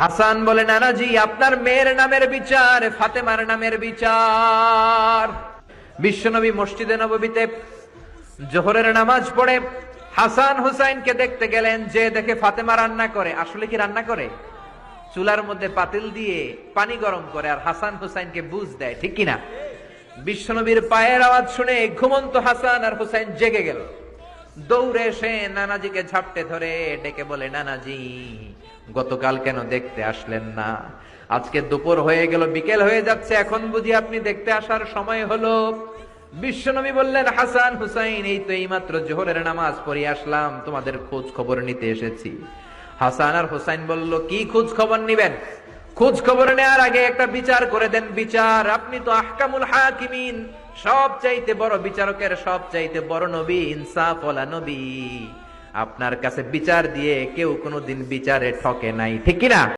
হাসান বলে, নানাজি আপনার মেয়ের নামের বিচার, ফাতেমার নামের বিচার। বিশ্বনবী মসজিদে নববীতে জোহরের নামাজ পড়ে হাসান হুসাইনকে দেখতে গেলেন, যে দেখে ফাতেমা রান্না করে। আসলে কি রান্না করে? চুলার মধ্যে পাতিল দিয়ে পানি গরম করে আর হাসান হুসাইনকে বুঝ দেয়, ঠিক কিনা? বিশ্বনবীর পায়ের আওয়াজ শুনে ঘুমন্ত হাসান আর হুসাইন জেগে গেল। দৌড়ে এসে নানাজিকে ঝাপটে ধরে ডেকে বলে, নানাজি গতকাল কেন দেখতে আসলেন না? আজকে দুপুর হয়ে গেল, বিকেল হয়ে যাচ্ছে, এখন বুঝি আপনি দেখতে আসার সময় হলো? বিশ্বনবী বললেন, হাসান হুসাইন এই তো এইমাত্র জোহরের নামাজ পড়ে আসলাম, তোমাদের খোঁজ খবর নিতে এসেছি। হাসান আর হুসাইন বলল, কি খোঁজ খবর নিবেন? খোঁজ খবর নেওয়ার আগে একটা বিচার করে দেন। বিচার? আপনি তো আহকামুল হাকিমিন, সব চাইতে বড় বিচারকের সব চাইতে বড় নবী, ইনসাফ ওয়ালা নবী। আপনার কাছে বিচার দিয়ে কেউ কোনোদিন বিচারে ঠকে নাই, ঠিক কিনা?